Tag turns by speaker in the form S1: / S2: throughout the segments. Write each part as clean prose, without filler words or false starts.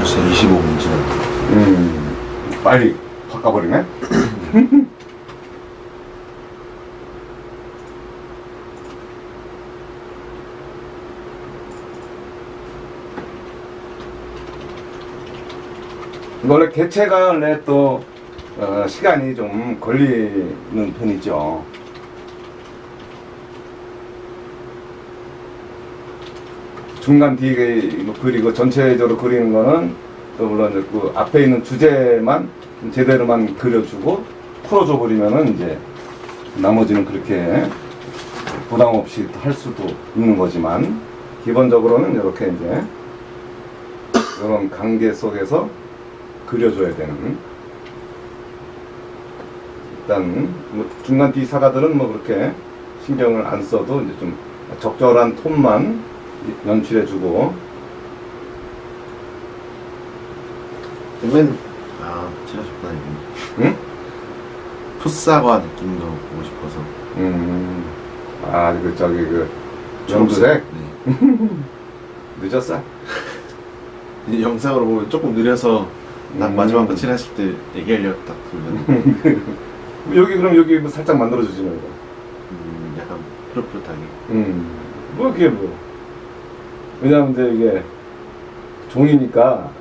S1: 벌써 25분 지났네.
S2: 빨리 바꿔버리네. 원래 개체가 원래 또 시간이 좀 걸리는 편이죠. 중간 뒤에 그리고 전체적으로 그리는 거는 또 물론 이제 그 앞에 있는 주제만 제대로만 그려주고 풀어줘 버리면은 이제 나머지는 그렇게 부담 없이 할 수도 있는 거지만 기본적으로는 이렇게 이제 이런 관계 속에서 그려줘야 되는, 일단 뭐 중간 뒤 사가들은 뭐 그렇게 신경을 안 써도 이제 좀 적절한 톤만 연출해주고.
S1: 그러면 제가 좋구나 이거.
S2: 응?
S1: 풋사과 느낌도 보고 싶어서.
S2: 그 저기 그 연두색.
S1: 네.
S2: 늦었어.
S1: 이 영상으로 보면 조금 느려서 딱 마지막 거 칠하실 때 얘기하려고 딱 돌렸는데.
S2: 여기 그럼 여기 뭐 살짝 만들어주지 뭐.
S1: 약간 푸릇푸릇하게.
S2: 뭐 그게 뭐. 왜냐면 이제 이게 종이니까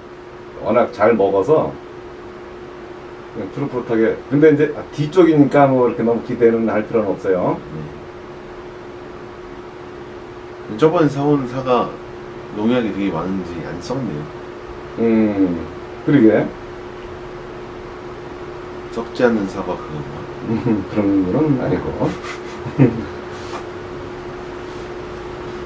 S2: 워낙 잘 먹어서 그냥 푸릇푸릇하게. 근데 이제 뒤쪽이니까 뭐 이렇게 너무 기대는 할 필요는 없어요.
S1: 네. 저번에 사온 사과 농약이 되게 많은지 안 썩네요.
S2: 그러게.
S1: 썩지 않는 사과 그건가?
S2: 그런 거는 아니고.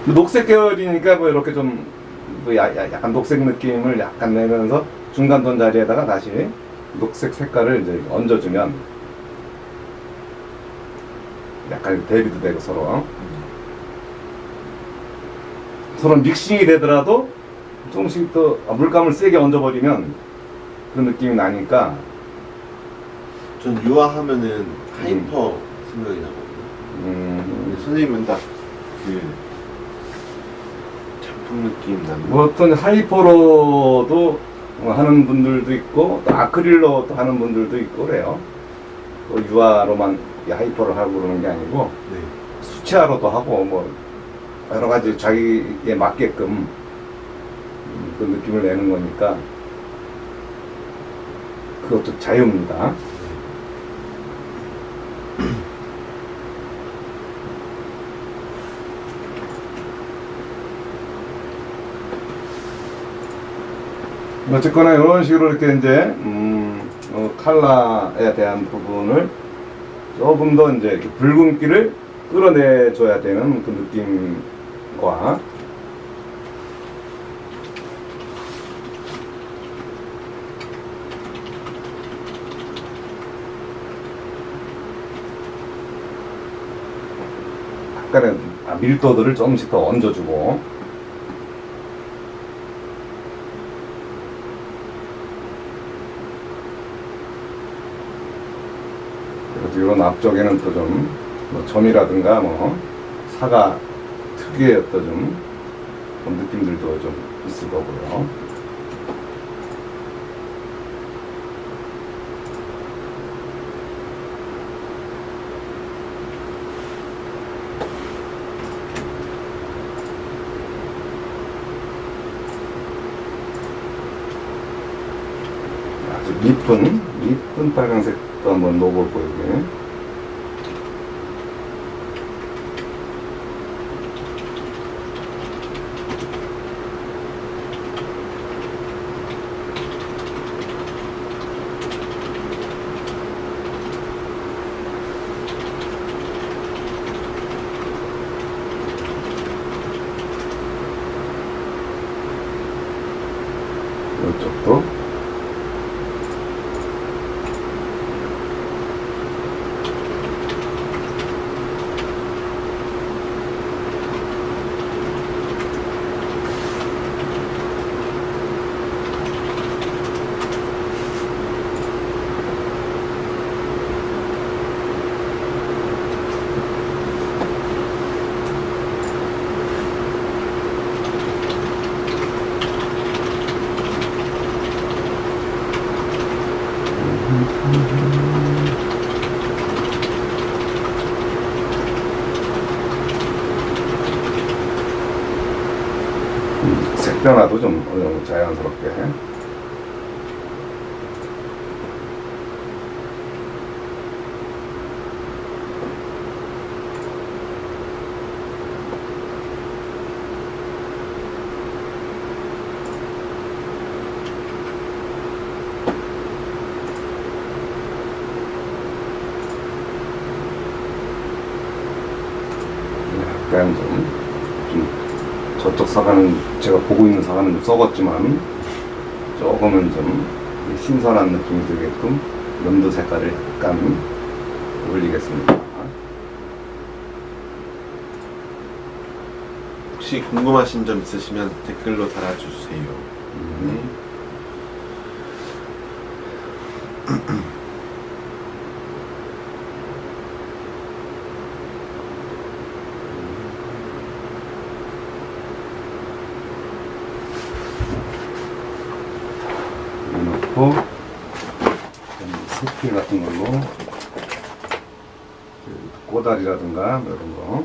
S2: 녹색 계열이니까 뭐 이렇게 좀 뭐 약간 녹색 느낌을 약간 내면서 중간 톤 자리에다가 다시 녹색 색깔을 이제 얹어주면 약간 대비도 되고 서로 믹싱이 되더라도 조금씩 또 물감을 세게 얹어버리면 그 느낌이 나니까.
S1: 전 유화하면은 하이퍼 생각이 나거든요. 근데 선생님은 딱 그 작품 느낌 나는.
S2: 뭐 어떤 하이퍼로도 하는 분들도 있고 또 아크릴로 또 하는 분들도 있고 그래요. 또 유화로만 하이퍼를 하고 그러는 게 아니고
S1: 네.
S2: 수채화로도 하고 뭐 여러 가지 자기에 맞게끔 그 느낌을 내는 거니까 그것도 자유입니다. 어쨌거나 이런 식으로 이렇게 이제 컬러에 대한 부분을 조금 더 이제 이렇게 붉은기를 끌어내줘야 되는 그 느낌과 약간의 밀도들을 조금씩 더 얹어주고. 이런 앞쪽에는 또 좀 뭐 점이라든가 뭐 사과 특유의 어떤 좀 느낌들도 좀 있을 거고요. 아주 이쁜 빨간색도 한번 넣어볼 거예요. 이쪽도. 색 변화도 좀 어느 정도 자연스럽게. 약간 좀 저쪽 사과는 제가 보고 있는 사과는 좀 썩었지만 조금은 좀 신선한 느낌이 들게끔 연두 색깔을 약간 올리겠습니다.
S1: 혹시 궁금하신 점 있으시면 댓글로 달아주세요. 네.
S2: 넣고 세필 같은 걸로 꼬다리라든가 이런 거.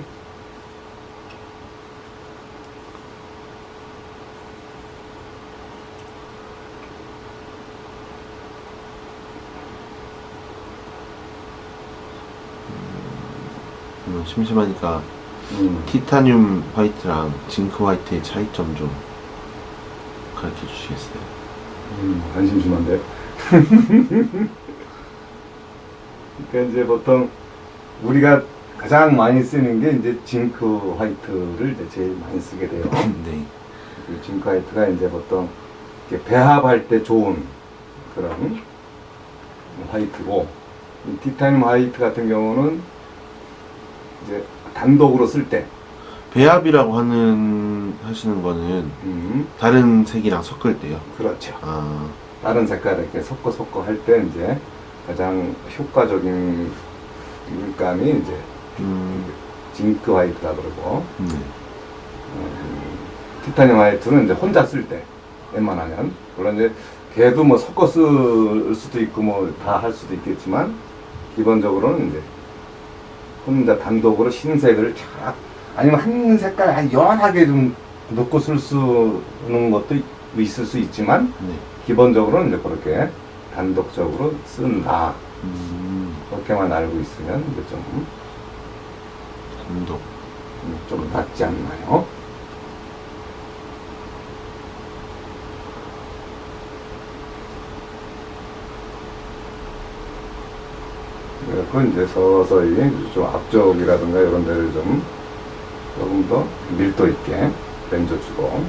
S1: 심심하니까 티타늄 화이트랑 징크 화이트의 차이점 좀 가르쳐 주시겠어요?
S2: 안 심심한데. 그러니까 이제 보통 우리가 가장 많이 쓰는 게 이제 징크 화이트를 이제 제일 많이 쓰게 돼요.
S1: 네.
S2: 그 징크 화이트가 이제 보통 이렇게 배합할 때 좋은 그런 화이트고, 이 티타늄 화이트 같은 경우는 이제 단독으로 쓸 때,
S1: 배합이라고 하시는 거는 다른 색이랑 섞을 때요?
S2: 그렇죠.
S1: 아,
S2: 다른 색깔 이렇게 섞어 할 때 이제 가장 효과적인 물감이 이제 징크 화이트다 그러고,
S1: 네.
S2: 티타늄 화이트는 이제 혼자 쓸 때, 웬만하면. 물론 이제 걔도 뭐 섞어 쓸 수도 있고 뭐 다 할 수도 있겠지만, 기본적으로는 이제 혼자 단독으로 흰색을 쫙, 아니면 한 색깔 아주 연하게 좀 넣고 쓸 수는 것도 있을 수 있지만,
S1: 네.
S2: 기본적으로는 이제 그렇게 단독적으로 쓴다. 그렇게만 알고 있으면 이제
S1: 단독.
S2: 좀 낫지 않나요? 그래서 이제 서서히 좀 앞쪽이라든가 이런 데를 좀 조금 더 밀도 있게 렌져주고,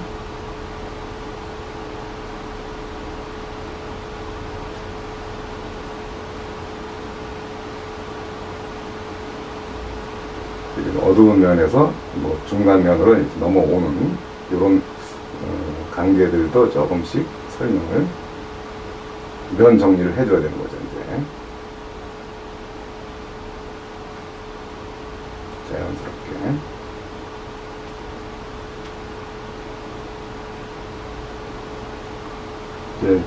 S2: 그리고 어두운 면에서 뭐 중간 면으로 이렇게 넘어오는 이런 관계들도 조금씩 설명을, 면 정리를 해줘야 되는 거죠, 이제. 자연스럽게. 이제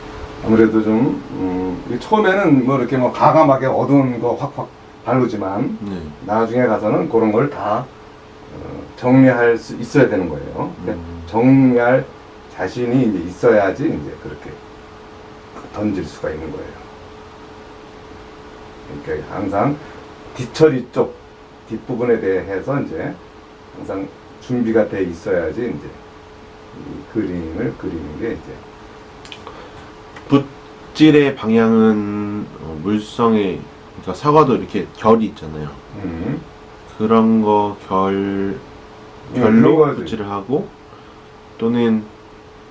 S2: 아무래도 좀 처음에는 뭐 이렇게 뭐 과감하게 어두운 거 확확 바르지만
S1: 네.
S2: 나중에 가서는 그런 걸 다 정리할 수 있어야 되는 거예요. 그러니까 정리할 자신이 이제 있어야지 이제 그렇게 던질 수가 있는 거예요. 그러니까 항상 뒤처리 쪽 뒷부분에 대해서 이제 항상 준비가 돼 있어야지 이제 이 그림을 그리는 게 이제.
S1: 붓질의 방향은 물성의, 그러니까 사과도 이렇게 결이 있잖아요. 그런 거 결로
S2: 그런
S1: 붓질을 하고, 또는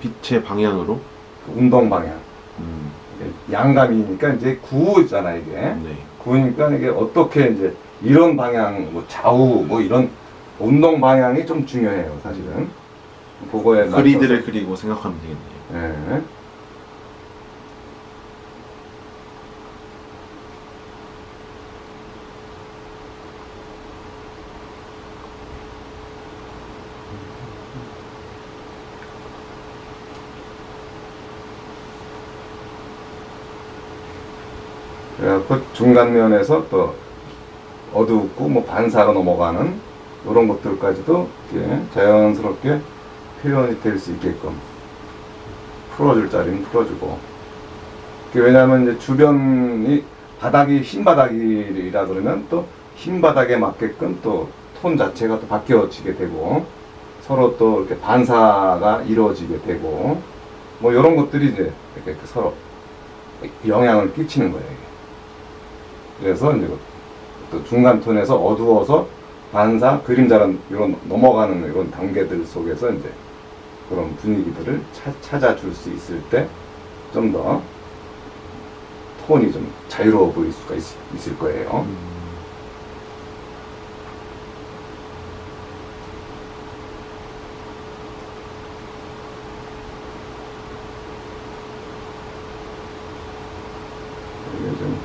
S1: 빛의 방향으로.
S2: 운동 방향. 양감이니까 이제 구잖아 이게.
S1: 네.
S2: 구니까 이게 어떻게 이제 이런 방향, 뭐 좌우, 뭐 이런 운동 방향이 좀 중요해요, 사실은. 그거에
S1: 그리드를 그리고 생각하면 되겠네요.
S2: 네. 그래갖고 중간면에서 또 어둡고 뭐 반사로 넘어가는 이런 것들까지도 이렇게 자연스럽게 표현이 될 수 있게끔 풀어줄 자리는 풀어주고. 왜냐하면 이제 주변이 바닥이 흰 바닥이라 그러면 또 흰 바닥에 맞게끔 또 톤 자체가 또 바뀌어지게 되고 서로 또 이렇게 반사가 이루어지게 되고 뭐 이런 것들이 이제 이렇게 서로 영향을 끼치는 거예요. 이게. 그래서 이제 또 중간 톤에서 어두워서 반사, 그림자란 이런 넘어가는 이런 단계들 속에서 이제 그런 분위기들을 찾아줄 수 있을 때 좀 더 톤이 좀 자유로워 보일 수가 있을 거예요. 이게 좀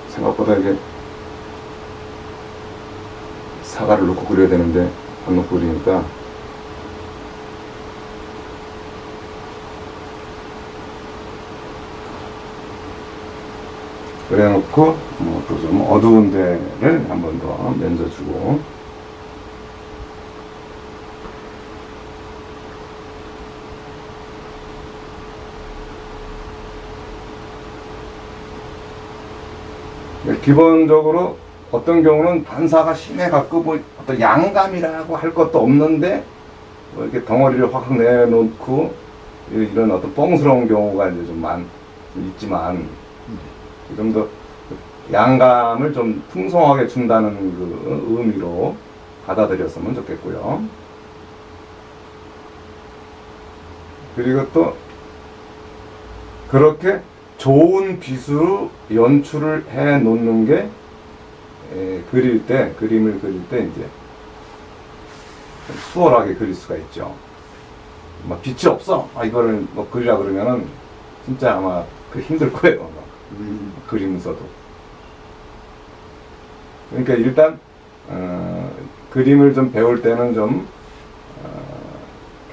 S2: 생각보다 이게 사과를 넣고 그려야 되는데 안 넣고 그리니까 그래놓고 또 좀 어두운 데를 한 번 더 면져주고 기본적으로 어떤 경우는 반사가 심해갖고 뭐 어떤 양감이라고 할 것도 없는데 뭐 이렇게 덩어리를 확 내놓고 이런 어떤 뻥스러운 경우가 이제 좀 있지만 좀 더 양감을 좀 풍성하게 준다는 그 의미로 받아들였으면 좋겠고요. 그리고 또 그렇게 좋은 빛으로 연출을 해 놓는 게 그림을 그릴 때 이제 수월하게 그릴 수가 있죠. 막 빛이 없어. 이거를 뭐 그리라 그러면은 진짜 아마 힘들 거예요. 그리면서도. 그러니까 일단 그림을 좀 배울 때는 좀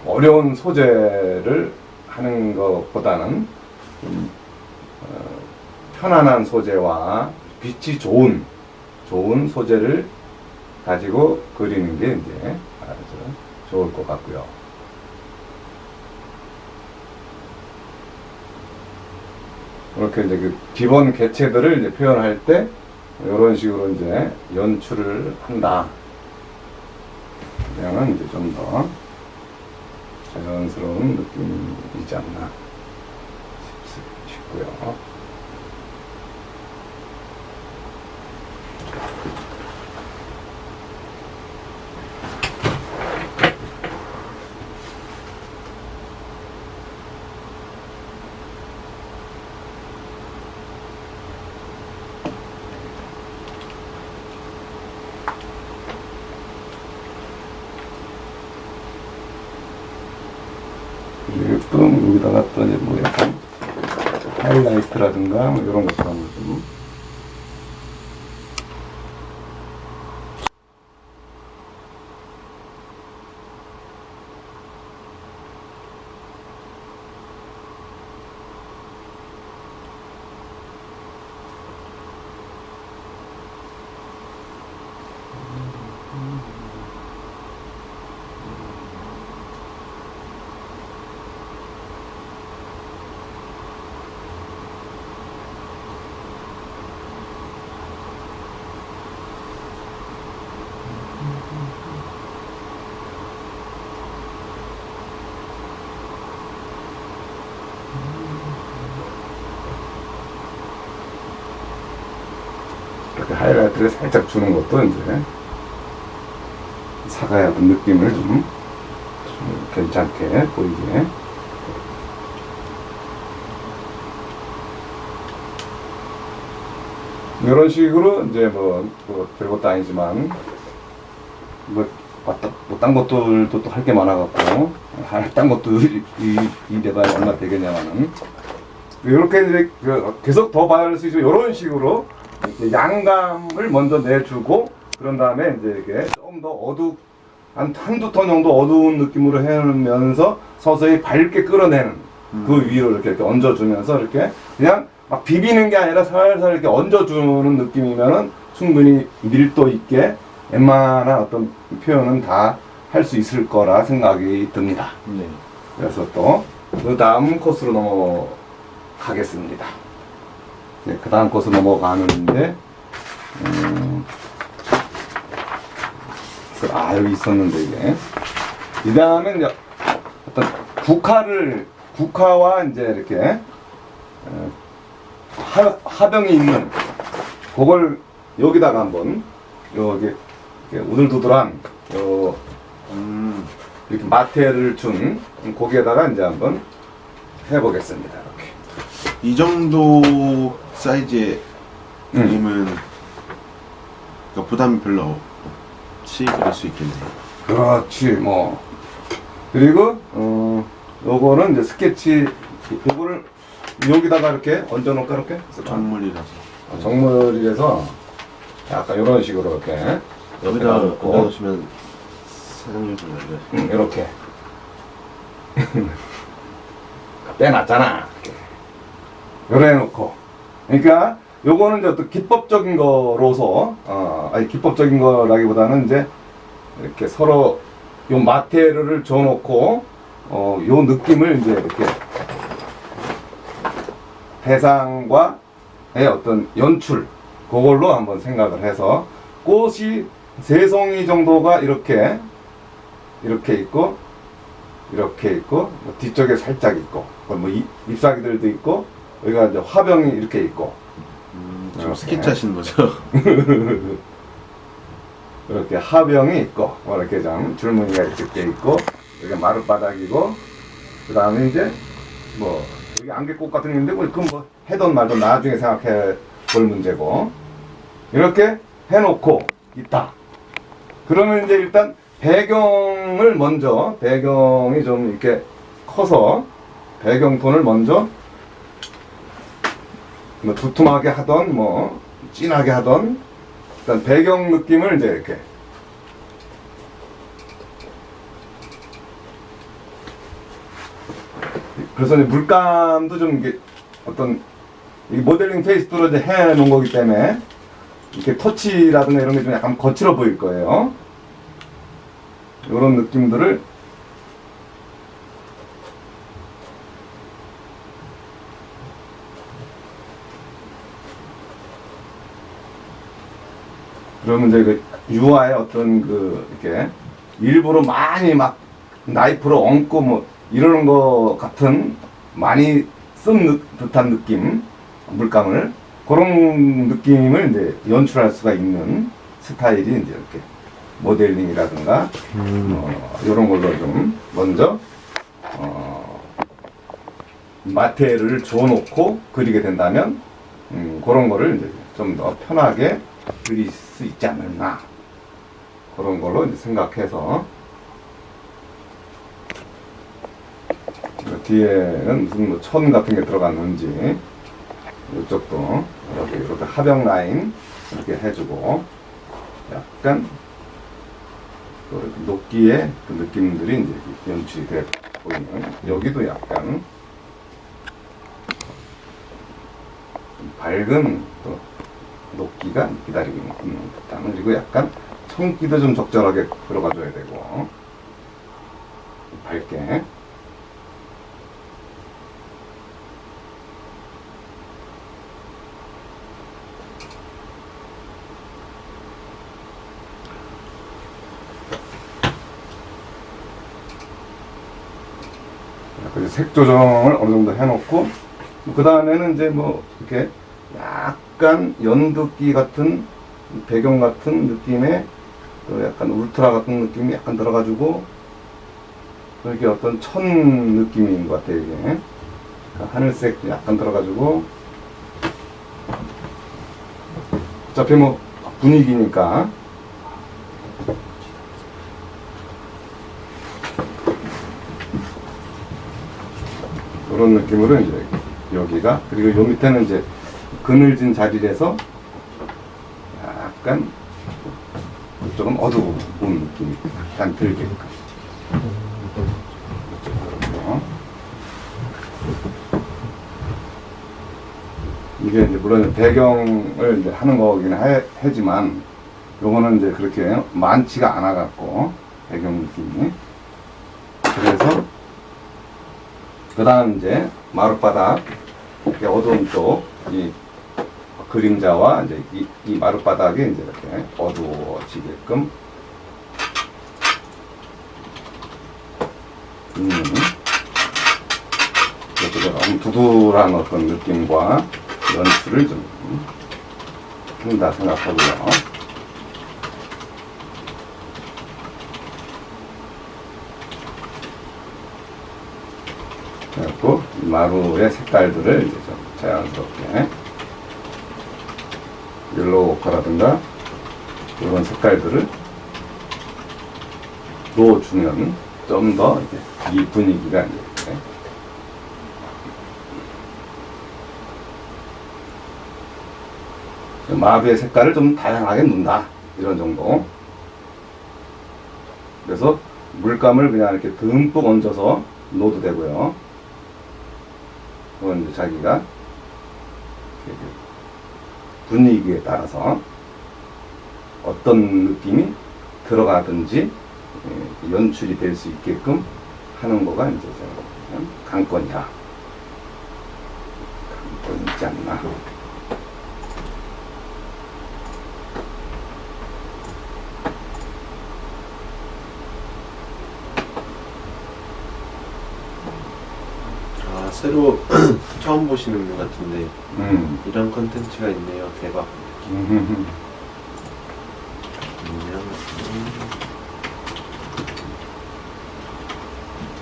S2: 어려운 소재를 하는 것보다는 좀 편안한 소재와 빛이 좋은 소재를 가지고 그리는 게 이제 아주 좋을 것 같고요. 이렇게 이제 그 기본 개체들을 이제 표현할 때 이런 식으로 이제 연출을 한다. 그러면 이제 좀 더 자연스러운 느낌이지 않나 싶고요. 그리고 또 여기다가 또 이제 뭐 약간 하이라이트라든가 뭐 이런 것도 한번 좀 이렇게 하이라이트를 살짝 주는 것도 이제 사과의 어떤 느낌을 좀 괜찮게 보이게. 이런 식으로 이제 뭐 별것도 아니지만 딴 것들도 또 할 게 많아갖고 딴 것도 이 내가 얼마 되겠냐마는 이렇게 이제 계속 더 받을 수 있죠. 이런 식으로 양감을 먼저 내주고 그런 다음에 이제 이게 좀 더 한두 톤 정도 어두운 느낌으로 해놓으면서 서서히 밝게 끌어내는 그 위로 이렇게 얹어주면서 이렇게 그냥 막 비비는 게 아니라 살살 이렇게 얹어주는 느낌이면은 충분히 밀도 있게 웬만한 어떤 표현은 다 할 수 있을 거라 생각이 듭니다.
S1: 네.
S2: 그래서 또 그 다음 코스로 넘어가겠습니다. 네, 그 다음 코스 넘어가는데 여기 있었는데 이게 이 다음에 이제 어떤 국화와 이제 이렇게 화병이 있는 그걸 여기다가 한번 여기 이렇게 우들두들한 이렇게 마테를 준 고기에다가 이제 한번 해보겠습니다. 이렇게
S1: 이 정도 사이즈의 그림은 그러니까 부담이 별로 없이 그릴 수 있겠네요.
S2: 그렇지 뭐. 그리고 요거는 이제 스케치 요거를 여기다가 이렇게 얹어 놓을까 이렇게
S1: 정물이라서
S2: 정물이라서 약간 이런 식으로 이렇게
S1: 여기다
S2: 놓고
S1: 넣으시면 사장님 좀 알려주세요.
S2: 이렇게 빼놨잖아. 요래 놓고 그러니까 요거는 이제 어떤 기법적인 거로서 아니 기법적인 거라기보다는 이제 이렇게 서로 요 마테리얼을 줘놓고 요 느낌을 이제 이렇게 대상과의 어떤 연출 그걸로 한번 생각을 해서 꽃이 3송이 정도가 이렇게 있고 이렇게 있고 뭐 뒤쪽에 살짝 있고 뭐 잎사귀들도 있고 여기가 이제 화병이 이렇게 있고
S1: 좀 스케치 하시는 거죠?
S2: 이렇게 하병이 있고 뭐 이렇게 좀 줄무늬가 이렇게 있고 여기 마룻바닥이고 그 다음에 이제 뭐 여기 안개꽃 같은 게 있는데 뭐 그건 뭐 해던 말던 나중에 생각해 볼 문제고 이렇게 해놓고 있다. 그러면 이제 일단 배경을 먼저 배경이 좀 이렇게 커서 배경톤을 먼저 뭐 두툼하게 하던 뭐 진하게 하던 일단 배경 느낌을 이제 이렇게 그래서 이제 물감도 좀 이게 어떤 이 모델링 페이스로 이제 해 놓은 거기 때문에 이렇게 터치라든가 이런 게 좀 약간 거칠어 보일 거예요. 이런 느낌들을 그러면 이제 그 유화의 어떤 그 이렇게 일부러 많이 막 나이프로 얹고 뭐 이러는 거 같은 많이 쓴 듯한 느낌 물감을 그런 느낌을 이제 연출할 수가 있는 스타일이 이제 이렇게 모델링이라든가 이런 걸로 좀 먼저 마테리얼을 줘놓고 그리게 된다면 그런 거를 이제 좀 더 편하게 그릴 수 있지 않을까 그런 걸로 이제 생각해서 뒤에는 무슨 뭐 천 같은 게 들어갔는지 이쪽도 이렇게 하병 라인 이렇게 해주고 약간 녹기의 그 느낌들이 이제 연출이 돼 보이는 여기도 약간 밝은 또 녹기가 기다리고 있는 듯한 그리고 약간 청기도 좀 적절하게 들어가줘야 되고 밝게 그래서 색 조정을 어느 정도 해놓고 그 다음에는 이제 뭐 이렇게 약간 연두기 같은 배경 같은 느낌의 또 약간 울트라 같은 느낌이 약간 들어가지고 이렇게 어떤 천 느낌인 것 같아요. 이게 그러니까 하늘색 약간 들어가지고 어차피 뭐 분위기니까 그런 느낌으로 이제 여기가 그리고 요 밑에는 이제 그늘진 자리에서 약간 이쪽은 어두운 느낌이 약간 들게끔 이쪽으로 이게 이제 물론 배경을 이제 하는 거긴 하지만 요거는 이제 그렇게 많지가 않아 갖고 배경 느낌이. 그래서 그 다음 이제 마룻바닥 이렇게 어두운 쪽 이 그림자와 이제 이 마룻바닥이 이제 이렇게 어두워지게끔 이렇게 너무 두드러운 어떤 느낌과 연출을 좀 한다 생각하고요. 그래갖고 마루의 색깔들을 이제 좀 자연스럽게 옐로우 오커라든가 이런 색깔들을 넣어주면 좀 더 이 분위기가 이제 마루의 색깔을 좀 다양하게 넣는다 이런 정도. 그래서 물감을 그냥 이렇게 듬뿍 얹어서 넣어도 되고요. 그건 이제 자기가 분위기에 따라서 어떤 느낌이 들어가든지 연출이 될 수 있게끔 하는 거가 이제 관건이야. 관건 있지 않나.
S1: 아, 새로 처음 보시는 분 같은데 이런 컨텐츠가 있네요. 대박.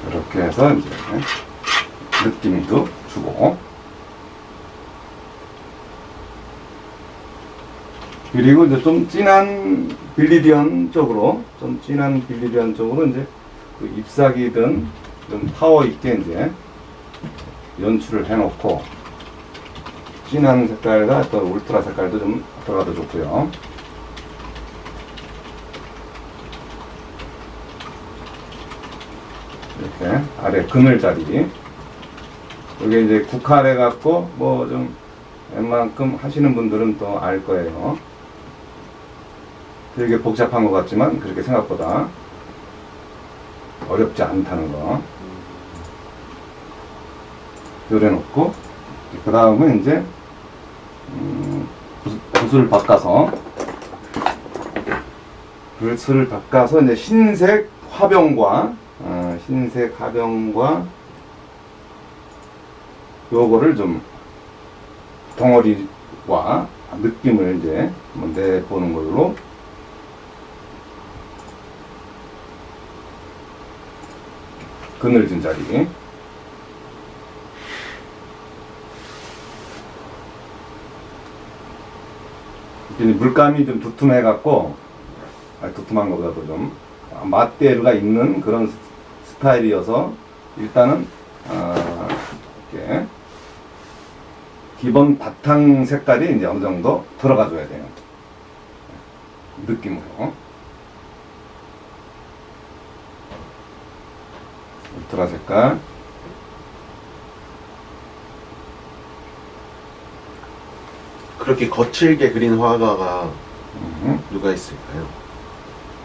S2: 이렇게 해서 이제 느낌도 주고, 그리고 이제 좀 진한 빌리디언 쪽으로 이제 그 잎사귀든 좀 파워 있게 이제 연출을 해놓고, 진한 색깔과 또 울트라 색깔도 좀 들어가도 좋고요. 이렇게 아래 그늘 자리, 여기 이제 국화래 갖고 뭐 좀 웬만큼 하시는 분들은 또 알 거예요. 되게 복잡한 것 같지만 그렇게 생각보다 어렵지 않다는 거. 요래 놓고, 그 다음은 이제 붓을 바꿔서 이제 흰색 화병과 요거를 좀 덩어리와 느낌을 이제 한번 내보는 걸로 그늘진 자리. 물감이 좀 두툼해 갖고, 두툼한 것보다도 좀 맛대가 있는 그런 스타일이어서 일단은 이렇게 기본 바탕 색깔이 이제 어느 정도 들어가줘야 돼요. 느낌으로. 울트라 색깔.
S1: 그렇게 거칠게 그린 화가가 누가 있을까요?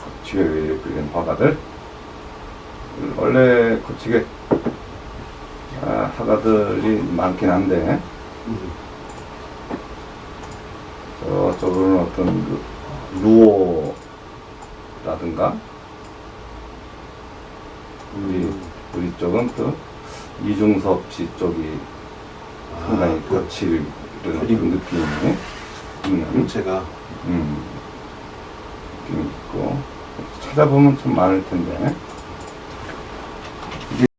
S2: 거치게 그린 화가들. 원래 거치게 화가들이 많긴 한데, 저쪽으로는 어떤 루오라든가, 우리 쪽은 또 이중섭 씨 쪽이 상당히 거칠 그런 느낌이 있는
S1: 제가
S2: 느낌이 있고, 찾아보면 참 많을 텐데.